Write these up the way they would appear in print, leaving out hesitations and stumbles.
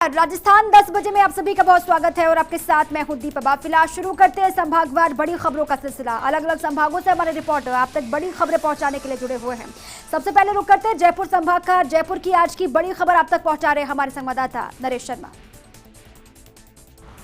राजस्थान 10 बजे में आप सभी का बहुत स्वागत है और आपके साथ मैं हूं दीपा। फिलहाल शुरू करते हैं संभागवार बड़ी खबरों का सिलसिला। अलग अलग संभागों से हमारे रिपोर्टर आप तक बड़ी खबरें पहुंचाने के लिए जुड़े हुए हैं। सबसे पहले रुक करते हैं जयपुर संभाग का। जयपुर की आज की बड़ी खबर आप तक पहुंचा रहे हैं हमारे संवाददाता नरेश शर्मा।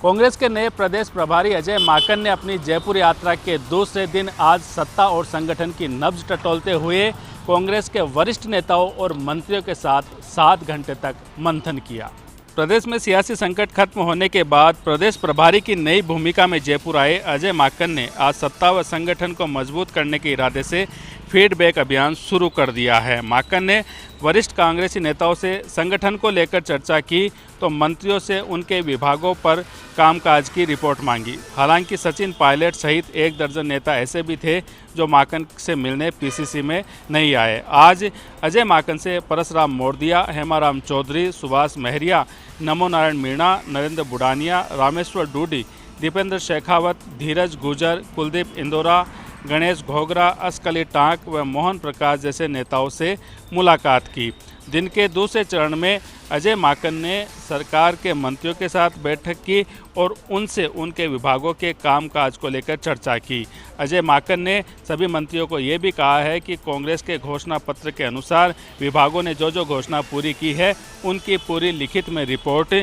कांग्रेस के नए प्रदेश प्रभारी अजय माकन ने अपनी जयपुर यात्रा के दूसरे दिन आज सत्ता और संगठन की नब्ज टटोलते हुए कांग्रेस के वरिष्ठ नेताओं और मंत्रियों के साथ 7 घंटे तक मंथन किया। प्रदेश में सियासी संकट खत्म होने के बाद प्रदेश प्रभारी की नई भूमिका में जयपुर आए अजय माकन ने आज सत्ता व संगठन को मजबूत करने के इरादे से फीडबैक अभियान शुरू कर दिया है। माकन ने वरिष्ठ कांग्रेसी नेताओं से संगठन को लेकर चर्चा की तो मंत्रियों से उनके विभागों पर कामकाज की रिपोर्ट मांगी। हालांकि सचिन पायलट सहित 1 दर्जन नेता ऐसे भी थे जो माकन से मिलने पीसीसी में नहीं आए। आज अजय माकन से परसराम मोरदिया, हेमाराम चौधरी, सुभाष महरिया, नमो नारायण मीणा, नरेंद्र बुडानिया, रामेश्वर डूडी, दीपेंद्र शेखावत, धीरज गुजर, कुलदीप इंदौरा, गणेश घोगरा, असकली टांक व मोहन प्रकाश जैसे नेताओं से मुलाकात की। दिन के दूसरे चरण में अजय माकन ने सरकार के मंत्रियों के साथ बैठक की और उनसे उनके विभागों के कामकाज को लेकर चर्चा की। अजय माकन ने सभी मंत्रियों को ये भी कहा है कि कांग्रेस के घोषणा पत्र के अनुसार विभागों ने जो घोषणा पूरी की है उनकी पूरी लिखित में रिपोर्ट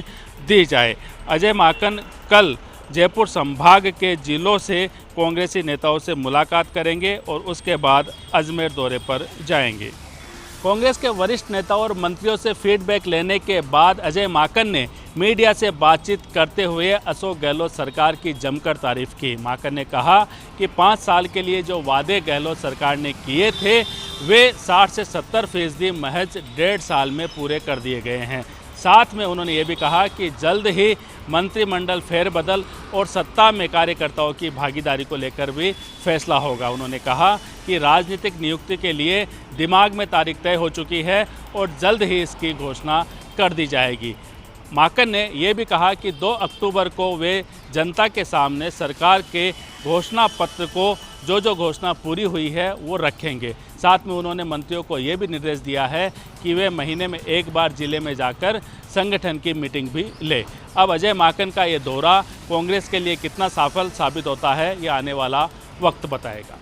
दी जाए। अजय माकन कल जयपुर संभाग के जिलों से कांग्रेसी नेताओं से मुलाकात करेंगे और उसके बाद अजमेर दौरे पर जाएंगे। कांग्रेस के वरिष्ठ नेताओं और मंत्रियों से फीडबैक लेने के बाद अजय माकन ने मीडिया से बातचीत करते हुए अशोक गहलोत सरकार की जमकर तारीफ की। माकन ने कहा कि 5 साल के लिए जो वादे गहलोत सरकार ने किए थे वे 60 से 70% महज 1.5 साल में पूरे कर दिए गए हैं। साथ में उन्होंने ये भी कहा कि जल्द ही मंत्रिमंडल फेरबदल और सत्ता में कार्यकर्ताओं की भागीदारी को लेकर भी फैसला होगा। उन्होंने कहा कि राजनीतिक नियुक्ति के लिए दिमाग में तारीख तय हो चुकी है और जल्द ही इसकी घोषणा कर दी जाएगी। माकन ने यह भी कहा कि 2 अक्टूबर को वे जनता के सामने सरकार के घोषणा पत्र को जो घोषणा पूरी हुई है वो रखेंगे। साथ में उन्होंने मंत्रियों को ये भी निर्देश दिया है कि वे महीने में 1 बार जिले में जाकर संगठन की मीटिंग भी ले। अब अजय माकन का ये दौरा कांग्रेस के लिए कितना सफल साबित होता है ये आने वाला वक्त बताएगा।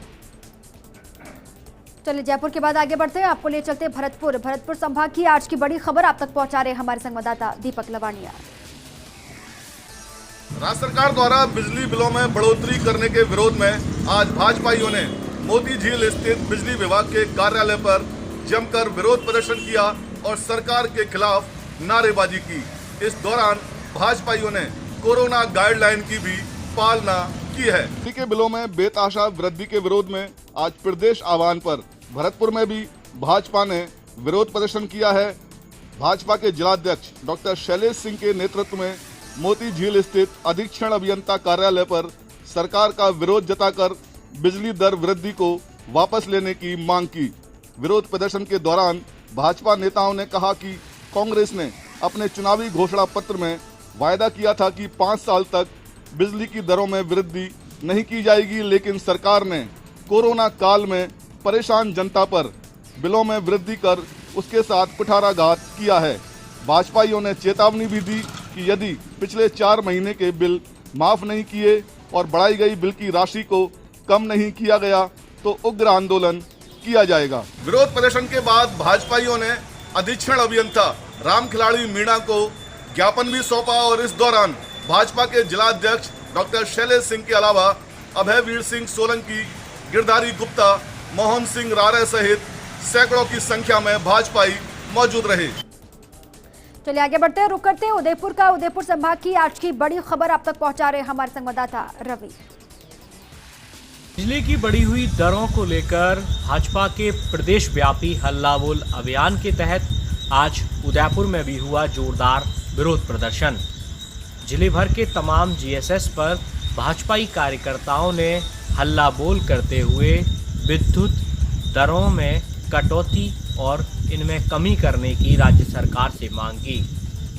चलिए जयपुर के बाद आगे बढ़ते हैं, आपको ले चलते हैं भरतपुर संभाग की आज की बड़ी खबर आप तक पहुंचा रहे हैं हमारे संवाददाता दीपक लवानिया। राज्य सरकार द्वारा बिजली बिलों में बढ़ोतरी करने के विरोध में आज भाजपाइयों ने मोती झील स्थित बिजली विभाग के कार्यालय पर जमकर विरोध प्रदर्शन किया और सरकार के खिलाफ नारेबाजी की। इस दौरान भाजपाइयों ने कोरोना गाइडलाइन की भी पालना की है। बिजली के बिलों में बेतहाशा वृद्धि के विरोध में आज प्रदेश आह्वान पर भरतपुर में भी भाजपा ने विरोध प्रदर्शन किया है। भाजपा के जिलाध्यक्ष डॉक्टर शैलेश सिंह के नेतृत्व में मोती झील स्थित अधीक्षण अभियंता कार्यालय पर सरकार का विरोध जताकर बिजली दर वृद्धि को वापस लेने की मांग की। विरोध प्रदर्शन के दौरान भाजपा नेताओं ने कहा कि कांग्रेस ने अपने चुनावी घोषणा पत्र में वायदा किया था कि 5 साल तक बिजली की दरों में वृद्धि नहीं की जाएगी, लेकिन सरकार ने कोरोना काल में परेशान जनता पर बिलों में वृद्धि कर उसके साथ कुठाराघात किया है। भाजपाइयों ने चेतावनी भी दी कि यदि पिछले 4 महीने के बिल माफ नहीं किए और बढ़ाई गई बिल की राशि को कम नहीं किया गया तो उग्र आंदोलन किया जाएगा। विरोध प्रदर्शन के बाद भाजपाइयों ने अधीक्षण अभियंता राम खिलाड़ी मीणा को ज्ञापन भी सौंपा और इस दौरान भाजपा के जिलाध्यक्ष डॉक्टर शैलेश सिंह के अलावा अभय वीर सिंह सोलंकी, गिरधारी गुप्ता, मोहन सिंह रारे सहित सैकड़ों की संख्या में भाजपाई मौजूद रहे। चलिए आगे बढ़ते हैं, रुक करते हैं उदयपुर संभाग की आज की बड़ी खबर आप तक पहुंचा रहे हैं हमारे संवाददाता रवि। बिजली की बढ़ी हुई दरों को लेकर भाजपा के प्रदेश व्यापी हल्ला बोल अभियान के तहत आज उदयपुर में भी हुआ जोरदार विरोध प्रदर्शन। जिले भर के तमाम जीएसएस पर भाजपाई कार्यकर्ताओं ने हल्ला बोल करते हुए विद्युत दरों में कटौती और इनमें कमी करने की राज्य सरकार से मांग की।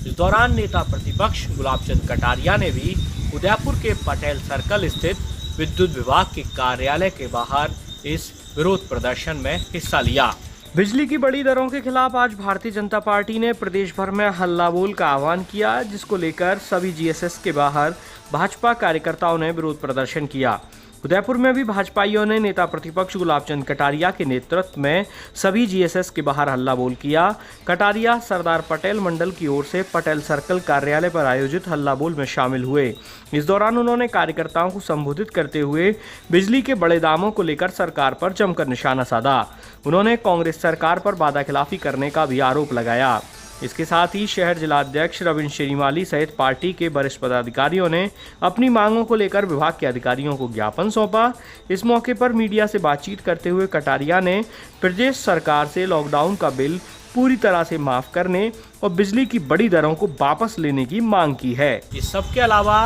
इस दौरान नेता प्रतिपक्ष गुलाब चंद कटारिया ने भी उदयपुर के पटेल सर्कल स्थित विद्युत विभाग के कार्यालय के बाहर इस विरोध प्रदर्शन में हिस्सा लिया। बिजली की बड़ी दरों के खिलाफ आज भारतीय जनता पार्टी ने प्रदेश भर में हल्ला बोल का आह्वान किया, जिसको लेकर सभी जीएसएस के बाहर भाजपा कार्यकर्ताओं ने विरोध प्रदर्शन किया। उदयपुर में भी भाजपाइयों ने नेता प्रतिपक्ष गुलाब चंद कटारिया के नेतृत्व में सभी जीएसएस के बाहर हल्ला बोल किया। कटारिया सरदार पटेल मंडल की ओर से पटेल सर्कल कार्यालय पर आयोजित हल्ला बोल में शामिल हुए। इस दौरान उन्होंने कार्यकर्ताओं को संबोधित करते हुए बिजली के बड़े दामों को लेकर सरकार पर जमकर निशाना साधा। उन्होंने कांग्रेस सरकार पर वादाखिलाफी करने का भी आरोप लगाया। इसके साथ ही शहर जिलाध्यक्ष रविंद्र श्रीमाली सहित पार्टी के वरिष्ठ पदाधिकारियों ने अपनी मांगों को लेकर विभाग के अधिकारियों को ज्ञापन सौंपा। इस मौके पर मीडिया से बातचीत करते हुए कटारिया ने प्रदेश सरकार से लॉकडाउन का बिल पूरी तरह से माफ करने और बिजली की बड़ी दरों को वापस लेने की मांग की है। इस सब के अलावा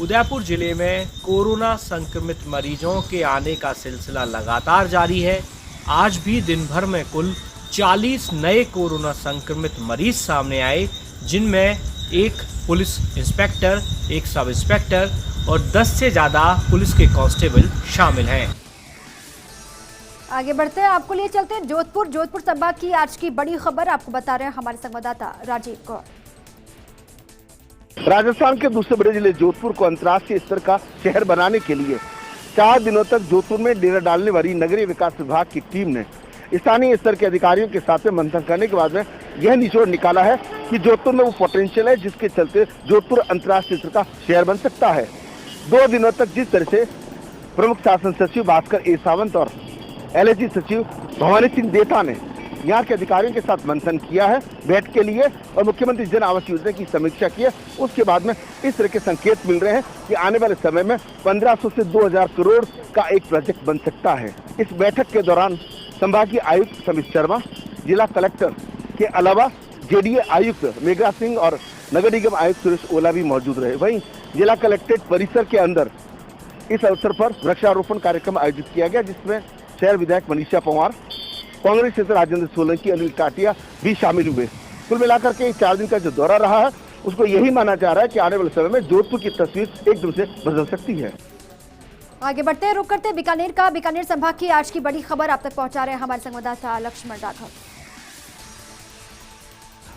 उदयपुर जिले में कोरोना संक्रमित मरीजों के आने का सिलसिला लगातार जारी है। आज भी दिन भर में कुल 40 नए कोरोना संक्रमित मरीज सामने आए, जिनमें एक पुलिस इंस्पेक्टर, एक सब इंस्पेक्टर और 10 से ज़्यादा पुलिस के कांस्टेबल शामिल हैं। आगे बढ़ते हैं, आपको लिए चलते हैं जोधपुर संभाग की आज की बड़ी खबर आपको बता रहे हैं हमारे संवाददाता राजीव गौर। राजस्थान के दूसरे बड़े जिले जोधपुर को अंतर्राष्ट्रीय स्तर का शहर बनाने के लिए 4 दिनों तक जोधपुर में डेरा डालने वाली नगरीय विकास विभाग की टीम ने स्थानीय स्तर के अधिकारियों के साथ में मंथन करने के बाद में यह निचोड़ निकाला है कि जोधपुर में वो पोटेंशियल है जिसके चलते जोधपुर अंतर्राष्ट्रीय स्तर का शहर बन सकता है। 2 दिनों तक जिस तरह से प्रमुख शासन सचिव भास्कर ए सावंत और एलएसी सचिव भवानी सिंह देता ने यहाँ के अधिकारियों के साथ मंथन किया है बैठ के लिए और मुख्यमंत्री जन आवास योजना की समीक्षा की है, उसके बाद में इस तरह के संकेत मिल रहे हैं कि आने वाले समय में 1500 से 2000 करोड़ का एक प्रोजेक्ट बन सकता है। इस बैठक के दौरान संभागीय आयुक्त समीर शर्मा, जिला कलेक्टर के अलावा जेडीए आयुक्त मेघा सिंह और नगर निगम आयुक्त सुरेश ओला भी मौजूद रहे। वहीं जिला कलेक्ट्रेट परिसर के अंदर इस अवसर पर वृक्षारोपण कार्यक्रम आयोजित किया गया, जिसमें शहर विधायक मनीषा पंवार, कांग्रेस नेता राजेंद्र सोलंकी, अनिल टाटिया भी शामिल हुए। कुल मिलाकर के 4 दिन का जो दौरा रहा है उसको यही माना जा रहा है कि आने वाले समय में जोधपुर की तस्वीर एकदम से बदल सकती है। आगे बढ़ते हैं, रुक करते हैं बीकानेर का। बीकानेर संभाग की आज की बड़ी खबर आप तक पहुंचा रहे हैं हमारे संवाददाता लक्ष्मण राघव।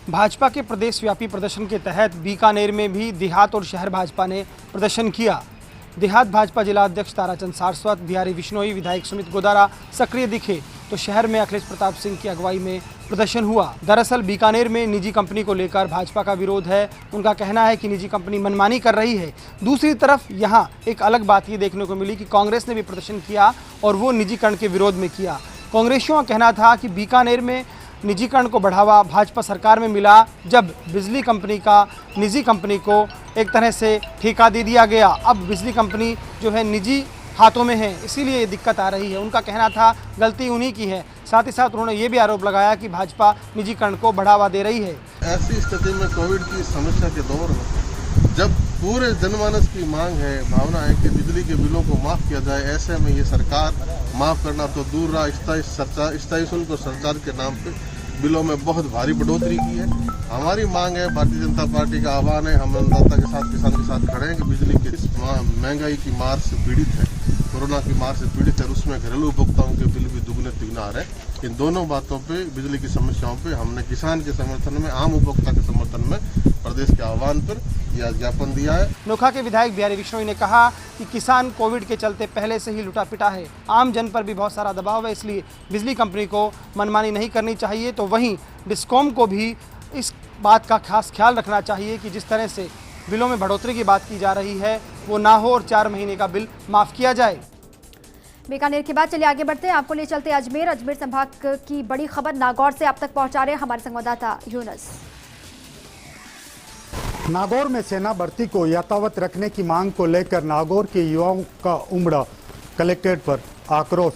भाजपा के प्रदेश व्यापी प्रदर्शन के तहत बीकानेर में भी देहात और शहर भाजपा ने प्रदर्शन किया। देहात भाजपा जिला अध्यक्ष ताराचंद सारस्वत, बिहारी बिश्नोई, विधायक सुमित गोदारा सक्रिय दिखे, तो शहर में अखिलेश प्रताप सिंह की अगुवाई में प्रदर्शन हुआ। दरअसल बीकानेर में निजी कंपनी को लेकर भाजपा का विरोध है। उनका कहना है कि निजी कंपनी मनमानी कर रही है। दूसरी तरफ यहाँ एक अलग बात ये देखने को मिली कि कांग्रेस ने भी प्रदर्शन किया और वो निजीकरण के विरोध में किया। कांग्रेसियों का कहना था कि बीकानेर में निजीकरण को बढ़ावा भाजपा सरकार में मिला जब बिजली कंपनी का निजी कंपनी को एक तरह से ठेका दे दिया गया। अब बिजली कंपनी जो है निजी हाथों में है, इसीलिए ये दिक्कत आ रही है। उनका कहना था गलती उन्हीं की है। साथ ही साथ उन्होंने ये भी आरोप लगाया कि भाजपा निजीकरण को बढ़ावा दे रही है। ऐसी स्थिति में कोविड की समस्या के दौर में जब पूरे जनमानस की मांग है, भावना है कि बिजली के बिलों को माफ़ किया जाए, ऐसे में ये सरकार माफ़ करना तो दूर रहा, स्थायी शुल्क और सरचार्ज के नाम पे बिलों में बहुत भारी बढ़ोतरी की है। हमारी मांग है, भारतीय जनता पार्टी का आह्वान है, हम अन्नदाता के साथ, किसान के साथ खड़े हैं कि बिजली की इस महंगाई की मार से पीड़ित है, कोरोना की मार से पीड़ित है, उसमें घरेलू उपभोक्ताओं के बिल भी दुगने तिगुने आ रहे हैं। इन दोनों बातों पे, बिजली की समस्याओं पे हमने किसान के समर्थन में, आम उपभोक्ता के समर्थन में प्रदेश के आह्वान पर यह ज्ञापन दिया है। नोखा के विधायक बिहारी बिश्नोई ने कहा कि किसान कोविड के चलते पहले से ही लुटा पिटा है, आम जन पर भी बहुत सारा दबाव है, इसलिए बिजली कंपनी को मनमानी नहीं करनी चाहिए। तो वहीं डिस्कॉम को भी इस बात का खास ख्याल रखना चाहिए कि जिस तरह से बिलों में बढ़ोतरी की बात की जा रही है वो ना हो और 4 महीने का बिल माफ़ किया जाए। बीकानेर के बाद चलिए आगे बढ़ते हैं, आपको ले चलते हैं अजमेर संभाग की बड़ी खबर नागौर से आप तक पहुंचा रहे हैं हमारे संवाददाता यूनुस। नागौर में सेना भर्ती को यथावत रखने की मांग को लेकर नागौर के युवाओं का उमड़ा कलेक्ट्रेट पर आक्रोश।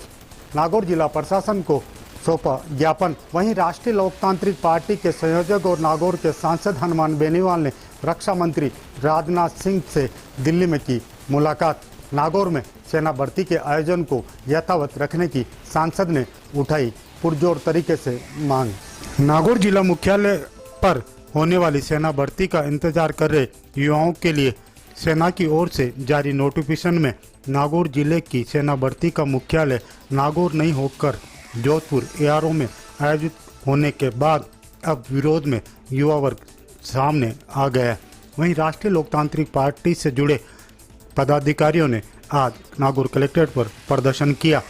नागौर जिला प्रशासन को सौंपा ज्ञापन। वहीं राष्ट्रीय लोकतांत्रिक पार्टी के संयोजक और नागौर के सांसद हनुमान बेनीवाल ने रक्षा मंत्री राजनाथ सिंह से दिल्ली में की मुलाकात। नागौर में सेना भर्ती के आयोजन को यथावत रखने की सांसद ने उठाई पुरजोर तरीके से मांग। नागौर जिला मुख्यालय पर होने वाली सेना भर्ती का इंतजार कर रहे युवाओं के लिए सेना की ओर से जारी नोटिफिकेशन में नागौर जिले की सेना भर्ती का मुख्यालय नागौर नहीं होकर जोधपुर एआरओ में आयोजित होने के बाद अब विरोध में युवा वर्ग सामने आ गया है। वहीं राष्ट्रीय लोकतांत्रिक पार्टी से जुड़े पदाधिकारियों ने आज नागौर कलेक्ट्रेट पर प्रदर्शन किया।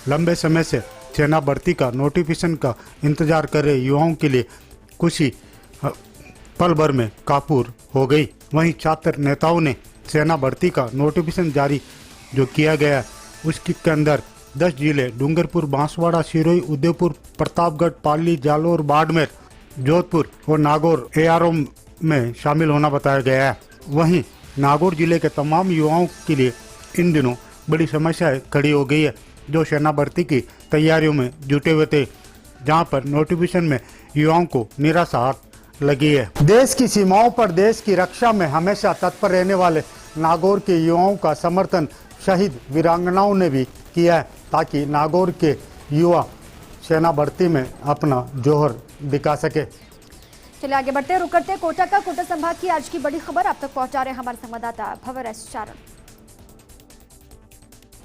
लंबे समय से सेना भर्ती का नोटिफिकेशन का इंतजार कर रहे युवाओं के लिए खुशी पल भर में कापूर हो गई। वहीं छात्र नेताओं ने सेना भर्ती का नोटिफिकेशन जारी जो किया गया है उसके के अंदर 10 जिले डूंगरपुर, बांसवाड़ा, सिरोही, उदयपुर, प्रतापगढ़, पाली, जालोर, बाड़मेर, जोधपुर और नागौर ARO में शामिल होना बताया गया है। वहीं नागौर जिले के तमाम युवाओं के लिए इन दिनों बड़ी समस्या खड़ी हो गई है, जो सेना भर्ती की तैयारियों में जुटे हुए थे, जहां पर नोटिफिकेशन में युवाओं को निराशा हाथ लगी है। देश की सीमाओं पर देश की रक्षा में हमेशा तत्पर रहने वाले नागौर के युवाओं का समर्थन शहीद वीरांगनाओं ने भी किया है, ताकि नागौर के युवा सेना भर्ती में अपना जोहर दिखा सके। चलिए आगे बढ़ते हैं, रुक करते हैं कोटा का। कोटा संभाग की आज की बड़ी खबर आप तक पहुंचा रहे हैं हमारे संवाददाता भवर एस चारण।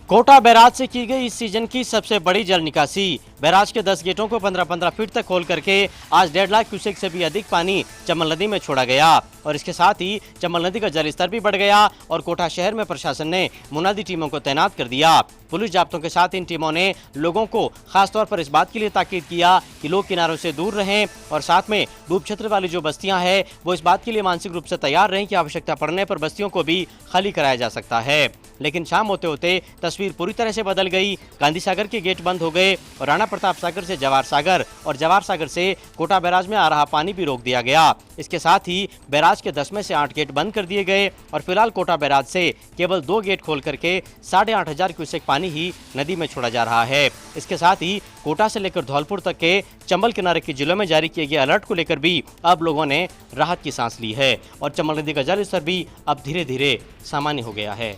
कोटा बैराज से की गई इस सीजन की सबसे बड़ी जल निकासी। बैराज के 10 गेटों को 15-15 फीट तक खोल करके आज 1.5 लाख क्यूसेक से भी अधिक पानी चमल नदी में छोड़ा गया और इसके साथ ही चमल नदी का जल स्तर भी बढ़ गया और कोटा शहर में प्रशासन ने मुनादी टीमों को तैनात कर दिया। पुलिस जाब्तों के साथ इन टीमों ने लोगों को खासतौर पर इस बात के लिए ताकीद किया कि लोग किनारों से दूर रहें और साथ में डूब क्षेत्र वाली जो बस्तियां हैं वो इस बात के लिए मानसिक रूप से तैयार रहें कि आवश्यकता पड़ने पर बस्तियों को भी खाली कराया जा सकता है। लेकिन शाम होते होते तस्वीर पूरी तरह से बदल गई। गांधी सागर के गेट बंद हो गए और राणा प्रताप सागर से जवाहर सागर और जवाहर सागर से कोटा बैराज में आ रहा पानी भी रोक दिया गया। इसके साथ ही बैराज के 10 में से 8 गेट बंद कर दिए गए और फिलहाल कोटा बैराज से केवल 2 गेट खोल करके 8,500 क्यूसेक पानी ही नदी में छोड़ा जा रहा है। इसके साथ ही कोटा से लेकर धौलपुर तक के चंबल किनारे के जिलों में जारी किए गए अलर्ट को लेकर भी अब लोगों ने राहत की सांस ली है और चंबल नदी का जल स्तर भी अब धीरे धीरे सामान्य हो गया है।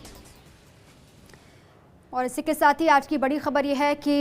और इसी के साथ ही आज की बड़ी खबर यह है कि